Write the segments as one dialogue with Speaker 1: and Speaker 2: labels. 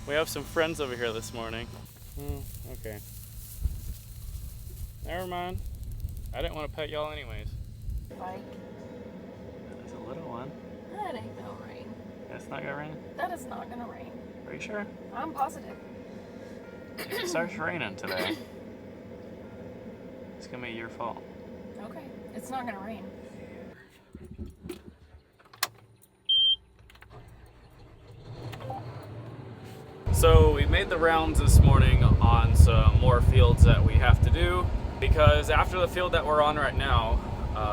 Speaker 1: We have some friends over here this morning. Okay. Never mind. I didn't want to pet y'all anyways.
Speaker 2: Like,
Speaker 1: There's a little one.
Speaker 2: that ain't no rain.
Speaker 1: It's not gonna rain?
Speaker 2: That is not gonna rain.
Speaker 1: Are you sure?
Speaker 2: I'm positive.
Speaker 1: It starts raining today. It's gonna be your fault.
Speaker 2: Okay, it's not gonna rain.
Speaker 1: So we made the rounds this morning on some more fields that we have to do, because after the field that we're on right now,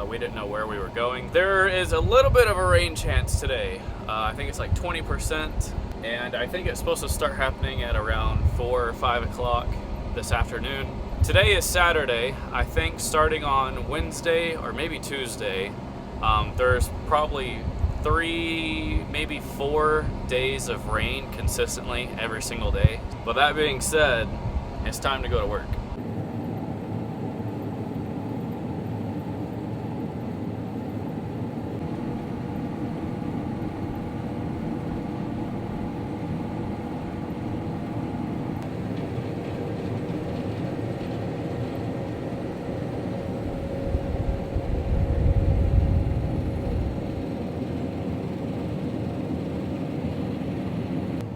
Speaker 1: we didn't know where we were going. There is a little bit of a rain chance today. I think it's like 20%, and I think it's supposed to start happening at around 4 or 5 o'clock this afternoon. Today is Saturday. I think starting on Wednesday or maybe Tuesday, there's probably 3, maybe 4 days of rain consistently every single day. But that being said, it's time to go to work.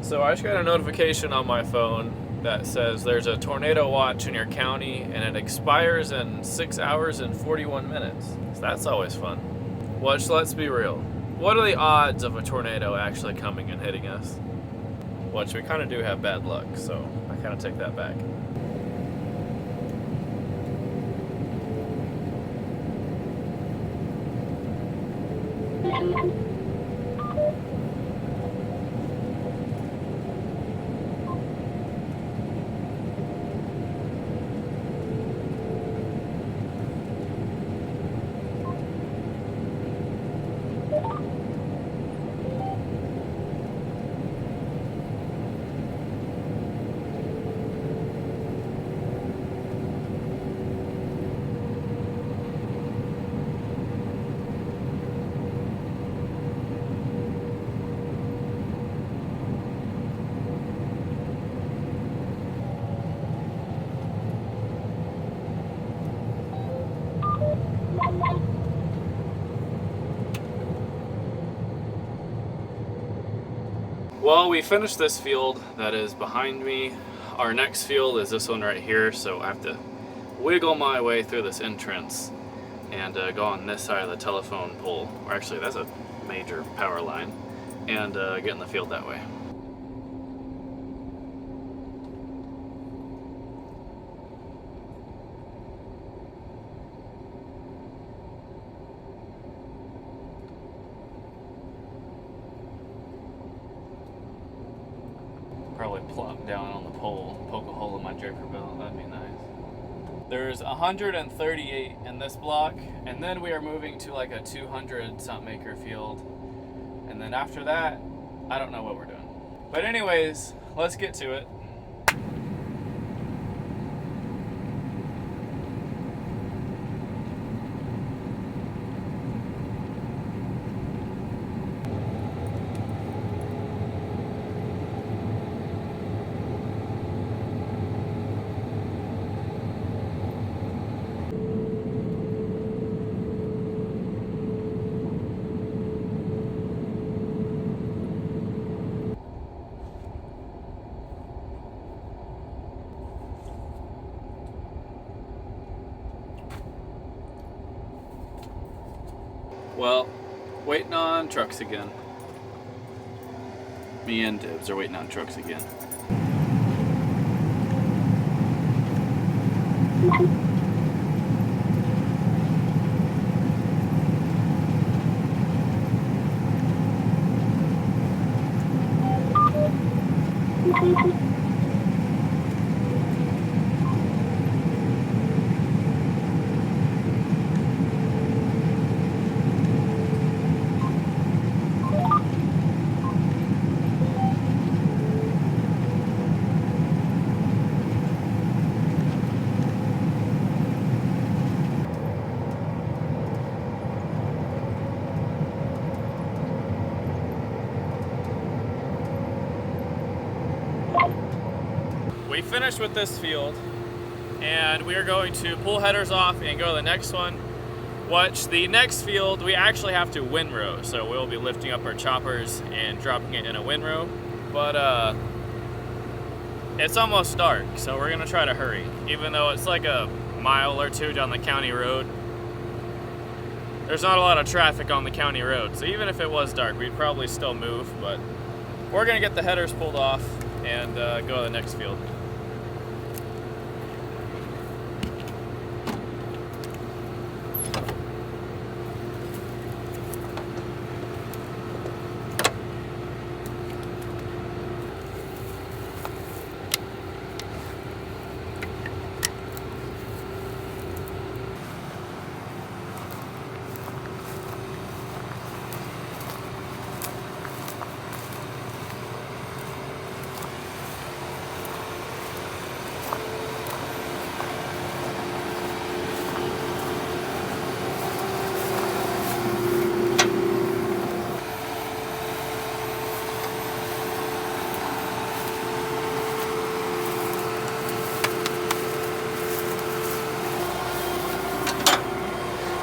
Speaker 1: So I just got a notification on my phone that says there's a tornado watch in your county and it expires in 6 hours and 41 minutes. So that's always fun. Which, let's be real, what are the odds of a tornado actually coming and hitting us? Which we kind of do have bad luck, so I kind of take that back. Well, we finished this field that is behind me. Our next field is this one right here, so I have to wiggle my way through this entrance and go on this side of the telephone pole, or actually that's a major power line, and get in the field that way. Probably plop down on the pole, poke a hole in my draper belt. That'd be nice. There's 138 in this block, and then we are moving to like a 200 something acre field, and then after that, I don't know what we're doing. But anyways, let's get to it. Well, waiting on trucks again. Me and Dibs are waiting on trucks again. we finished with this field and we are going to pull headers off and go to the next one. Which the next field we actually have to windrow, so we'll be lifting up our choppers and dropping it in a windrow. But it's almost dark, so we're gonna try to hurry. Even though it's like a mile or two down the county road, there's not a lot of traffic on the county road. So even if it was dark, we'd probably still move. But we're gonna get the headers pulled off and go to the next field.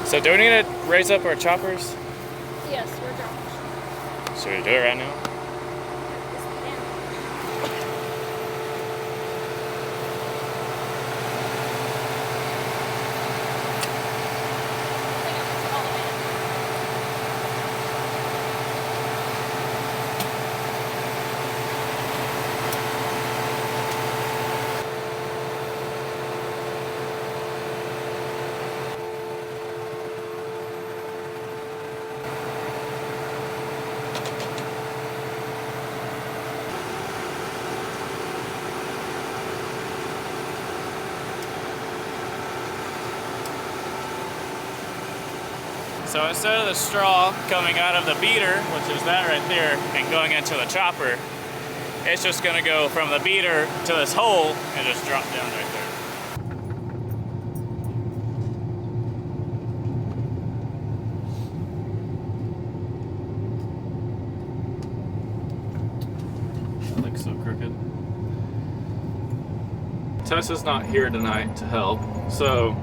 Speaker 1: So do we need to raise up our choppers?
Speaker 2: Yes, we're dropping.
Speaker 1: Should we do it right now? So instead of the straw coming out of the beater, which is that right there, and going into the chopper, it's just gonna go from the beater to this hole and just drop down right there. That looks so crooked. Tessa's not here tonight to help, so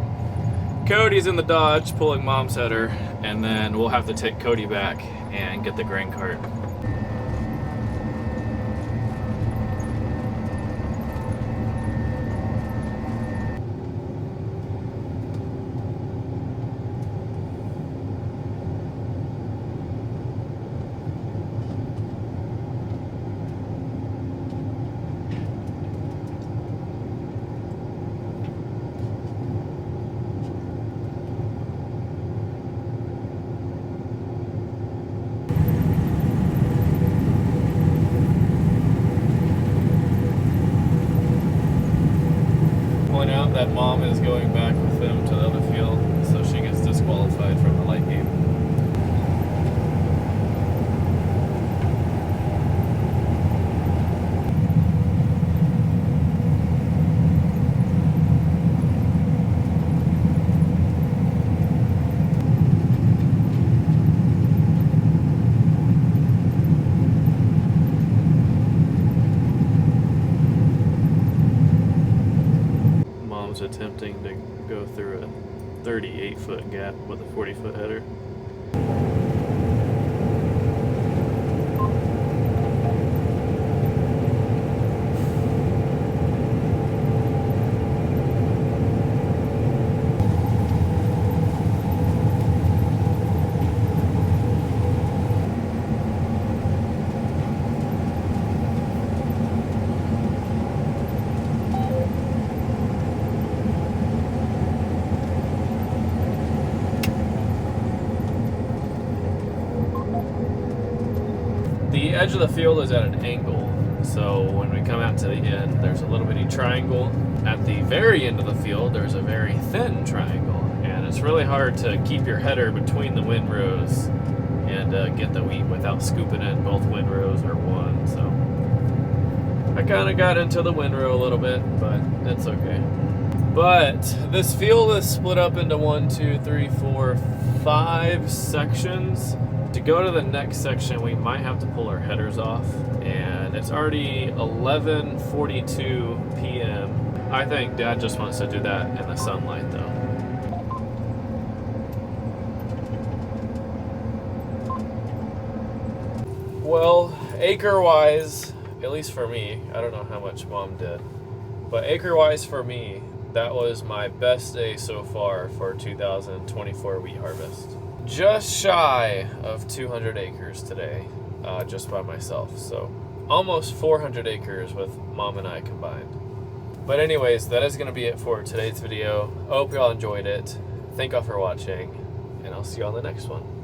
Speaker 1: Cody's in the Dodge pulling Mom's header, and then we'll have to take Cody back and get the grain cart. Point out that Mom is going back with them to the other field, so she gets disqualified from the light game. Attempting to go through a 38-foot gap with a 40-foot header. The edge of the field is at an angle, so when we come out to the end, there's a little bitty triangle. At the very end of the field, there's a very thin triangle, and it's really hard to keep your header between the windrows and get the wheat without scooping in both windrows or one. So I kind of got into the windrow a little bit, but it's okay. But this field is split up into 1, 2, 3, 4, 5 sections. To go to the next section, we might have to pull our headers off, and it's already 11:42 p.m. I think Dad just wants to do that in the sunlight though. Well, acre-wise, at least for me, I don't know how much Mom did, but acre-wise for me, that was my best day so far for 2024 wheat harvest. Just shy of 200 acres today, just by myself. So almost 400 acres with Mom and I combined. But anyways, that is going to be it for today's video. I hope y'all enjoyed it. Thank y'all for watching, and I'll see you on the next one.